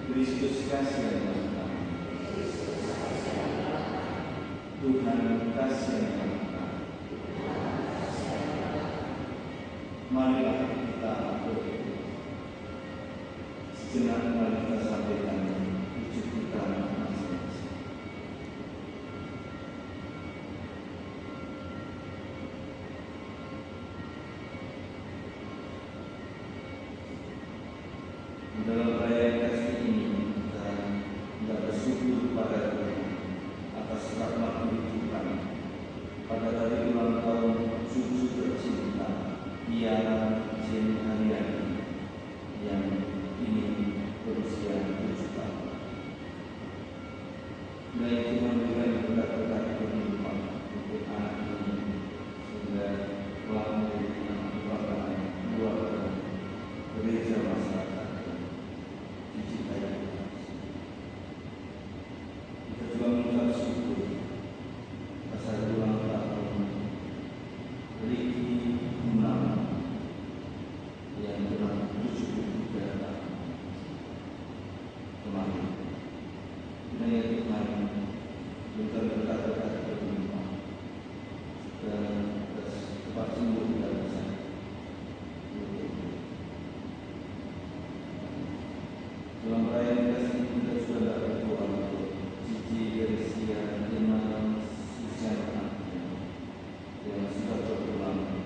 Kristus kasih yang nyata, Tuhan kasih yang nyata. Marilah kita berdoa. Sejenak mari kita sampaikan wujud kita masing-masing. Dalam perayaan kasih ini kita bersyukur pada Tuhan atas rahmat kehidupan pada hari ulang tahun cucu tercinta Tiara Jane Haryani yang ini berusia 7 tahun. Kiranya Tuhan berikan berkat-berkat kehidupan untuk anak ini sehingga melalui kebanggaan keluarga gereja masyarakat. Kita juga mengucap syukur atas hari ulang tahun Riki Gunawan yang telah 73 tahun kemarin. Kiranya Tuhan berikan berkat-berkat kehidupan dan cepat sembuh dari sakit. Dalam perayaan kasih kita sudah berdoa untuk Cici Yeresia Lima Susiana yang sudah berulang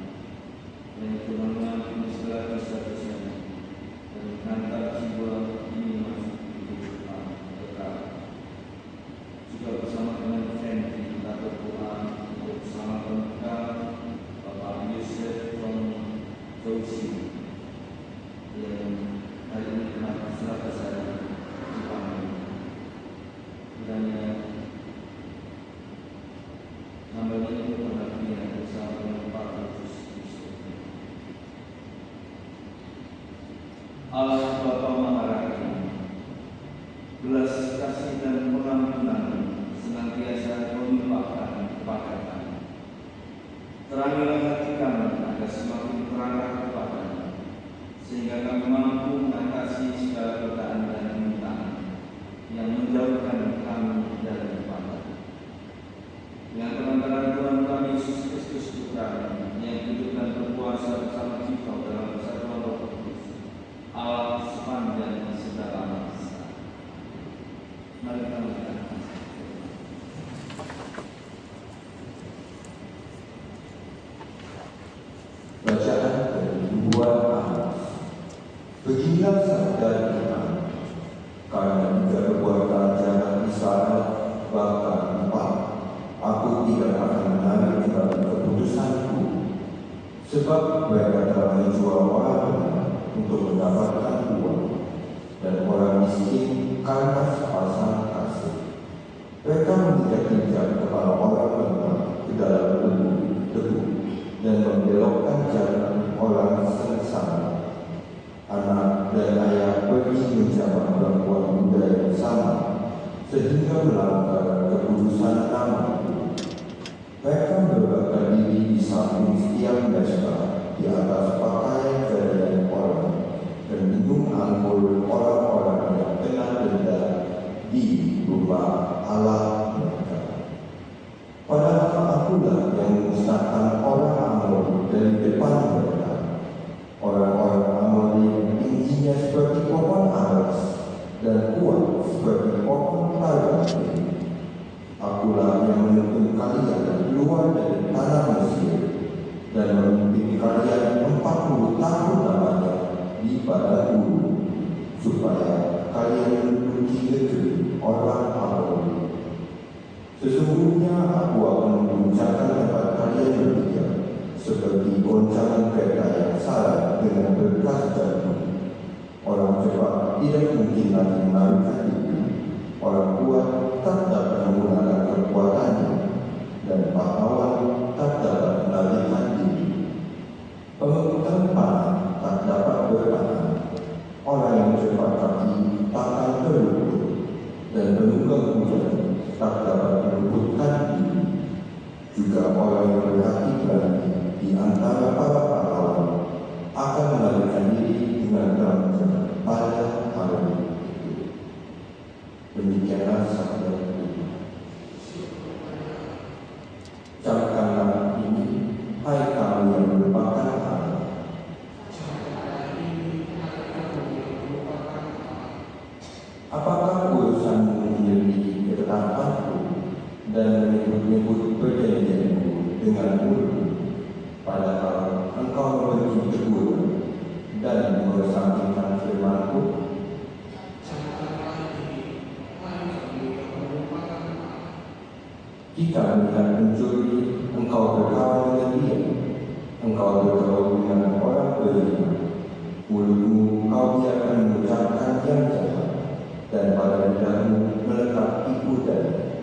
dan Tuhan mengampuni segala dosa-dosanya dan mengantar jiwa ini masuk kehidupan kekal. Juga bersama dengan Fendi kita berdoa untuk bersama pernikahan Bapak Yusuf Tom Joshi yang hari ini telah 100 hari dipanggil. Kiranya hamba ini berperhatian bersama dengan Pak Yesus Kristus. Allah Bapa Maharani, belas kasih dan pengampunan senantiasa melimpahkan kepada kami. Terangilah hati kami agar semakin terarah kepada-Nya, sehingga kami mampu mengatasi segala godaan dan rintangan yang menjauhkan kami dari Bapa. Yang pengantaran Tuhan kami Yesus Kristus Putra yang hidup dan berkuasa bersama kita dalam persatuan Roh Kudus, Allah sepanjang segala masa. Mari kita berdoa. Bacaan dari 2 Amos. Beginilah sabda Tuhan, karena juga perbuatan jahat Israel bahkan aku tidak akan menarik kembali keputusanku, sebab mereka telah menjual orang untuk mendapatkan uang, dan orang miskin karena sepasang kasih. Mereka menginjak-injak kepala orang lemah ke dalam debu dan membelokkan jalan orang sengsara. Anak dan ayah pergi menjamah perempuan muda yang sama, sehingga melanggar kekudusan nama-Ku. Mereka membakar diri di samping setiap pesta di atas pakaian jadian orang, dan minum anggur orang-orang yang kena denda di rumah Allah mereka. Padahal Akulah yang memusnahkan orang Amor dari depan mereka. Orang-orang Amor yang tingginya seperti pohon aras dan kuat seperti pohon ara. Akulah yang menuntun kalian keluar dari tanah Mesir dan membimbing kalian 40 tahun lamanya di padang gurun, supaya kalian menduduki negeri orang Amori. Sesungguhnya aku akan mengguncangkan tempat kalian berpijak, seperti goncangan kereta yang salah dengan berkas jatuh. Orang cepat tidak mungkin lagi melarikan diri, orang kuat tak dapat menggunakan kekuatannya, dan pahlawan tak dapat melarikan diri. Pemegang panah tak dapat bertahan, orang yang cepat kaki takkan terluput, dan penunggang kuda tak dapat meluputkan diri. Juga orang yang berhati berani di antara para pahlawan akan melarikan diri dengan terancam pada hari itu. Demikianlah sabda Tuhan. Camkanlah ini, hai kamu yang merupakan Allah. Apakah urusanmu menyelidiki ketetapanku dan menyebut-nyebut perjanjianku dengan mulut, padahal engkau membenci teguran dan mengesampingkan firman-Ku? Jika melihat pencuri, engkau berkawan dengan dia. Engkau bergaul dengan orang berzina. Mulutmu kau biarkan mengucapkan yang jahat, dan pada lidahmu melekat tipu daya.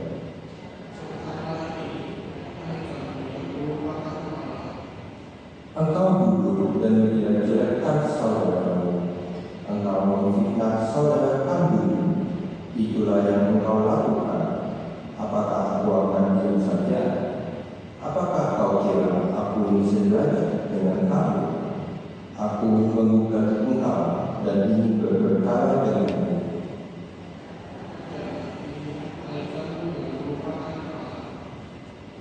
Engkau duduk dan menjelek-jelekkan saudaramu. Engkau memfitnah saudara kandungmu. Itulah yang engkau lakukan. Apakah aku akan diam saja? Apakah kau kira aku ini sederajat dengan kamu? Aku menggugat engkau dan ingin berperkara denganmu.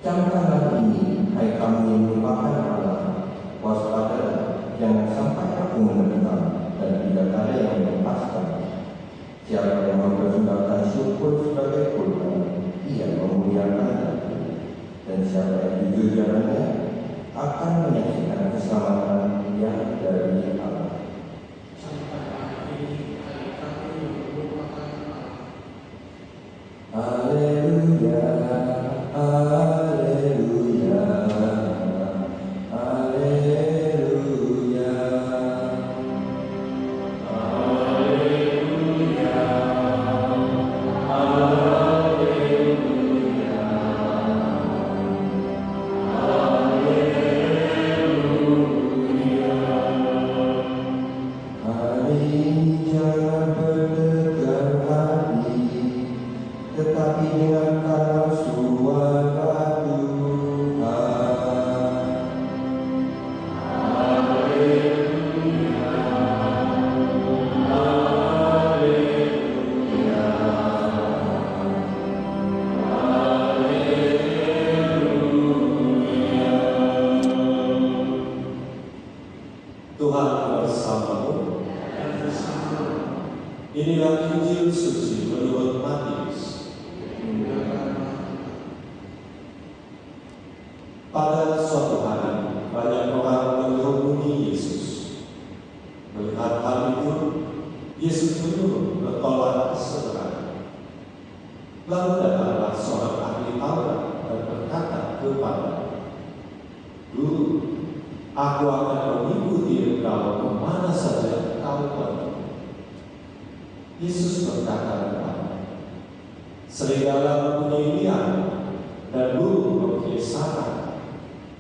Camkanlah ini, hai kamu yang merupakan Allah. Waspadalah, jangan sampai aku menentang dan tidak ada yang melepaskan. Siapa yang mempersembahkan syukur sebagai kurban, ia memuliakan aku. Dan siapa yang jujur jalannya akan menyaksikan keselamatan yang dari Allah. Haleluya, haleluya, haleluya, haleluya, haleluya, haleluya. Hari jangan berdegar hati, tetapi dengarkanlah suara Tuhan. Haleluya, haleluya, haleluya. Tuhan bersamamu. Inilah Injil suci menurut Matius. Pada suatu hari, banyak orang mengerumuni Yesus. Melihat hal itu, Yesus menyuruh bertolak segera. Lalu datanglah seorang ahli Taurat dan berkata kepadanya, "Guru, aku akan mengikuti engkau kemana saja kau pergi." Yesus berkata kepadanya, "Serigala mempunyai liang dan burung mempunyai sarang,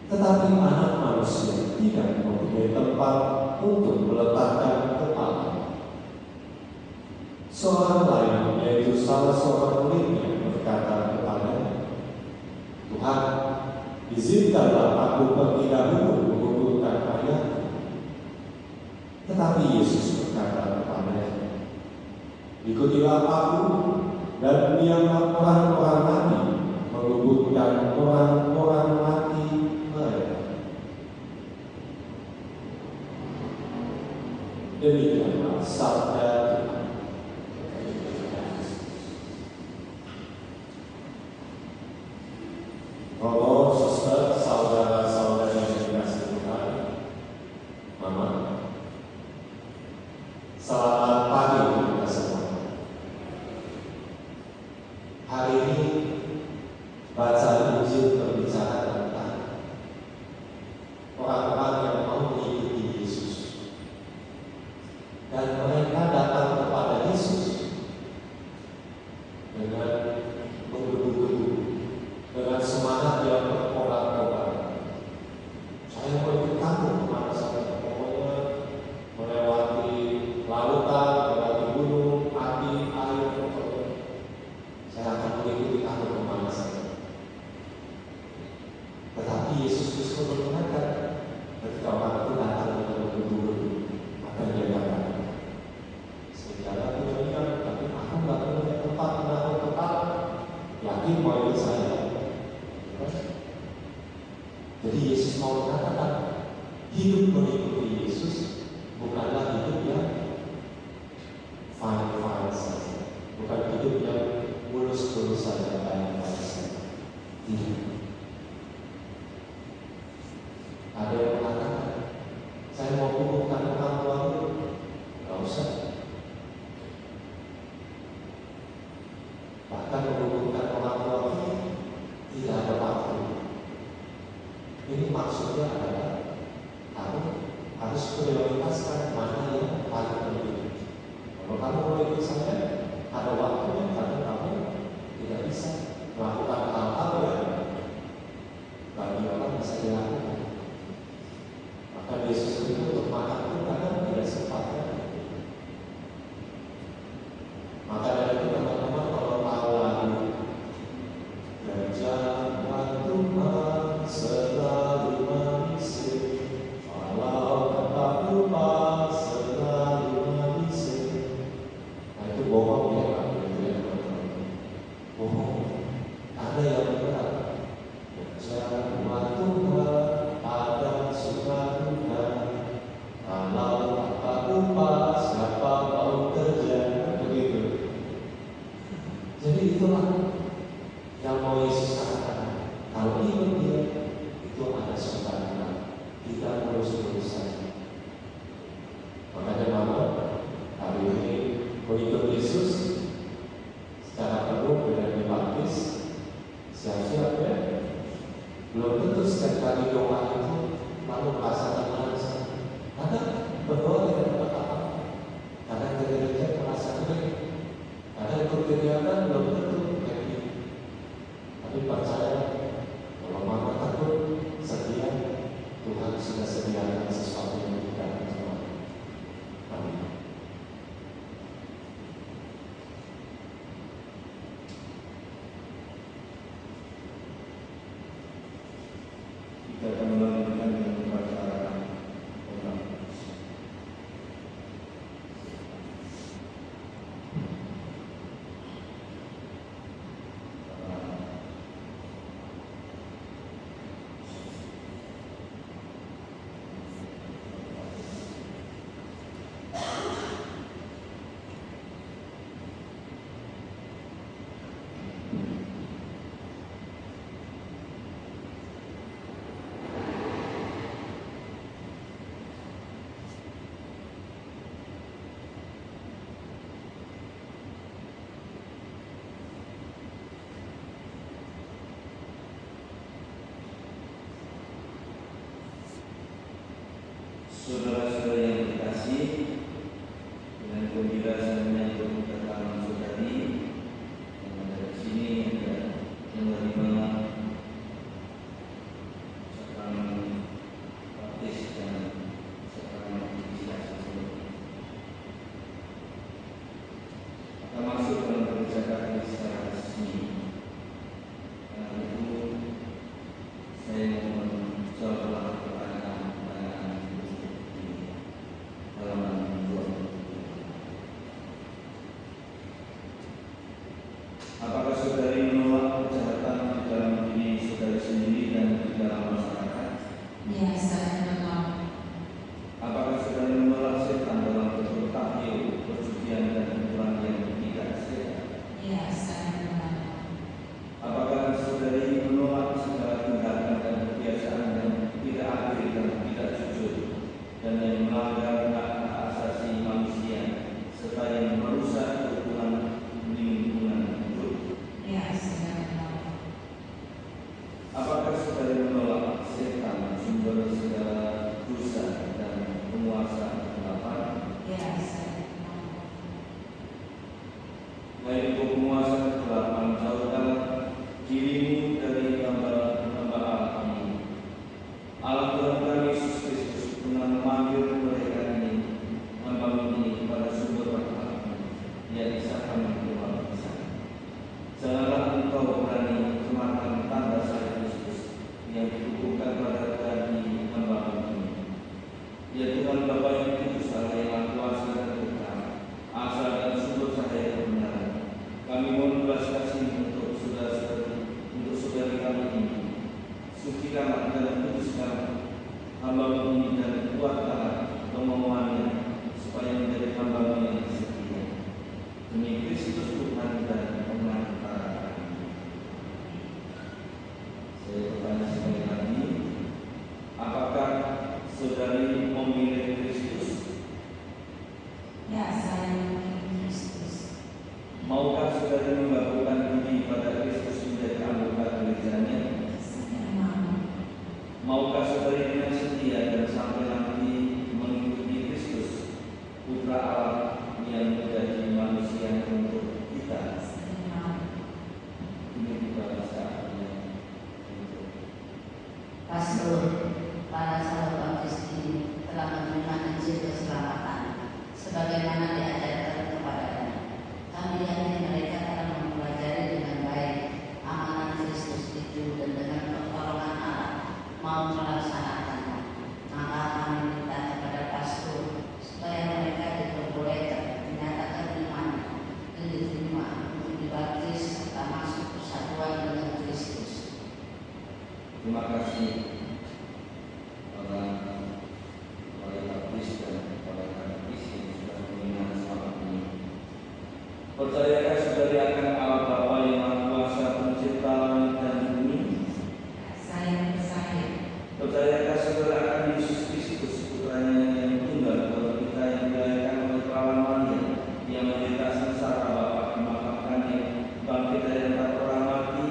tetapi anak manusia tidak mempunyai tempat untuk meletakkan kepala." Seorang lain, yaitu salah seorang muridnya, berkata kepadanya, "Tuhan, izinkanlah aku pergi dahulu mengumpulkan ayahku." Tetapi Yesus berkata kepadanya, "Ikutilah aku dan biarlah orang-orang mati menguburkan orang-orang mati mereka." Demikianlah sabda Tuhan. Saudara-saudara yang dikasihi Tuhan, Selamat pagi kita semua. Hari ini bacaan Injil berbicara tentang orang-orang yang mau mengikuti Yesus. Dan mereka datang kepada Yesus dengan menggebu-gebu, dengan semangat yang berkobar-kobar. Saya mau ikut kamu kemana saja, pokoknya melewati lautan, melewati gunung, api, air, pokoknya saya akan mengikuti kamu kemana saja. Tetapi Yesus justru mengingatkan, ketika orang itu datang dengan menggebu-gebu, maka dia katakan, segala tujuan, tapi aku nggak punya tempat menaruh kepala. Yakin mau ikut saya? Jadi Yesus mau mengatakan, hidup mengikuti Yesus bukanlah hidup yang fine-fine saja, bukan hidup yang mulus-mulus saja, baik-baik saja. Tidak. Ada yang mengatakan, saya mau hubungkan orang tua dulu. Gak usah. Bahkan menghubungkan orang tua tidak ada waktu. Ini maksudnya adalah kamu harus prioritaskan mana yang paling penting. Kalau kamu mau ikut saya, ada waktunya karena kamu tidak bisa melakukan hal-hal yang bagi orang bisa dilakukan. Maka Yesus itu untuk makan itu kadang tidak sempatnya. Maka dari itu teman-teman kalau tahu lagu Gajah Tuhan selalu mengisi, walau tanpa lupa selalu mengisi. Nah itu bohong ya Pak, gitu ya teman-teman. Bohong. Ada yang benar. Gajah Tuhan ada suka duka, kalau tanpa lupa siapa mau kerja, begitu. Jadi itulah yang mau Yesus katakan. Kalau ikut dia, itu ada sukacita, tidak mulus-mulus saja. Makanya mama hari ini mengikut Yesus secara penuh dengan dibaptis, siap-siap ya. Belum tentu setiap kali doa itu lalu merasa tenang. Karena berdoa tidak dapat apa-apa. Karena gereja merasa kering. Karena ikut kegiatan belum tentu happy. Tapi percaya, kalau mama takut, setia, Tuhan sudah sediakan sesuatu yang tidak ada. Amin. Kita akan melanjutkan dengan pembacaan ulang. Saudara-saudara yang dikasihi, dengan gembira saya menyambut kedatangan saudari yang ada di sini dan menerima sakramen baptis dan sakramen inisiasi sebelumnya. Kita masuk dalam kebijakan secara resmi. Karena itu saya mohon jawablah pertanyaan halaman 2. memanggil mereka ini, hamba ini kepada sumber rahmat yang bisa kami terima kasih. Janganlah engkau berani mencerminkan tanda salib Kristus yang dikukuhkan pada kaki hamba ini. Ya Tuhan Bapa yang kudus, Allah yang maha kuasa dan kekal, asal dan sumber cahaya kebenaran, kami mohon belas kasih untuk saudari kami ini. Sucikanlah dan kuduskanlah hamba ini dan kuatkanlah kemauannya supaya menjadi hamba yang setia demi Kristus Tuhan dan pengantar kami. Saya bertanya sekali lagi, apakah saudari memilih Kristus? Ya, saya memilih Kristus. Maukah saudari membanggakan diri pada Kristus menjadi anggota gerejanya? Saya mau. Maukah saudari dengan setia dan sampai nanti mengikuti Kristus, Putra Allah yang menjadi manusia untuk kita? Saya mau. Ini juga saatnya untuk Pastor, para sahabat baptis ini telah menerima Injil keselamatan sebagaimana diajarkan kepadanya. Kami yakin mereka telah mempelajari dengan baik amalan Kristus itu dan dengan pertolongan Allah mau melaksanakannya. Maka kami minta kepada pastor supaya mereka diperbolehkan menyatakan iman dan diterima untuk dibaptis serta masuk persatuan dengan Kristus. terima kasih para wali baptis dan para katekis yang sudah mengingat selama ini. Percayakah saudari akan Allah Bapa yang Maha Kuasa Pencipta langit dan bumi? Saya percaya. Percayakah saudara akan Yesus Kristus, putranya yang tunggal bagi kita yang dilahirkan oleh perawan Maria, yang menderita sengsara Bapa dimakamkannya, bangkit dari antara orang mati,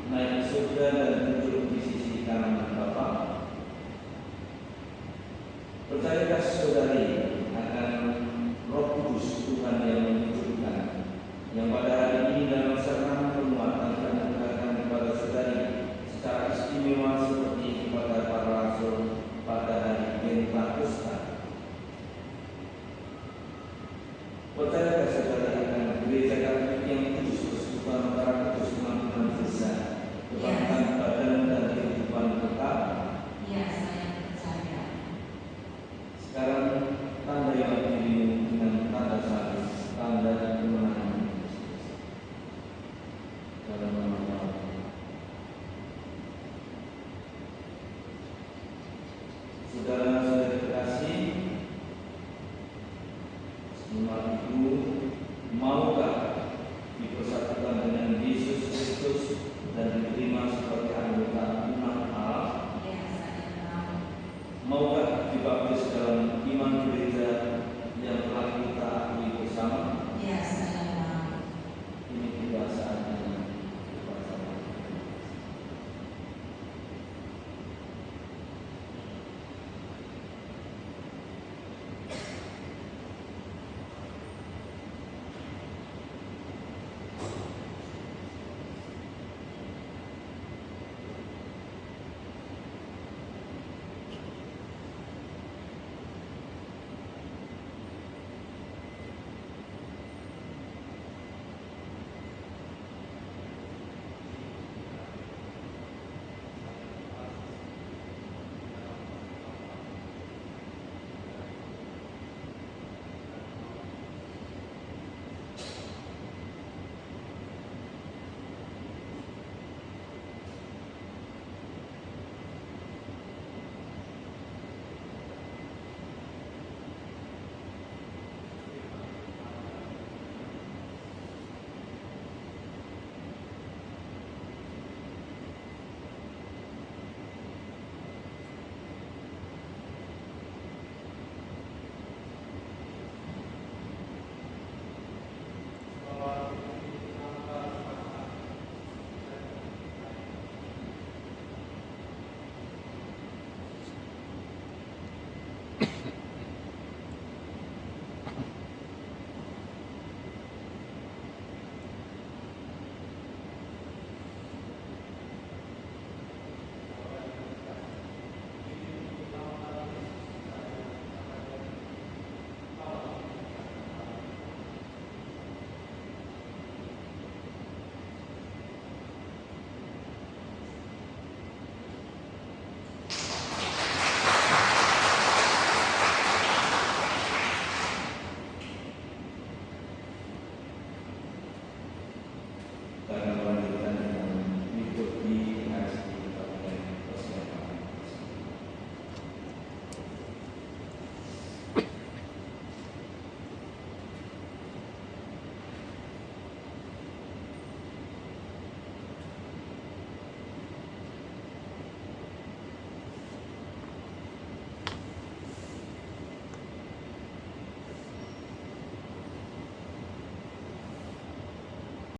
naik ke surga dan duduk di sisi kanan Bapa? Percayakah saudari akan Roh Kudus Tuhan yang menghidupkan, yang pada hari ini dalam serang penguatan akan kepada saudari secara istimewa seperti kepada para rasul pada hari Pentakosta? Percayakah saudari akan gereja Katolik yang kudus, persekutuan antara kudus, pengampunan dosa, kebangkitan badan dan kehidupan kekal? Ya, saya percaya. Sekarang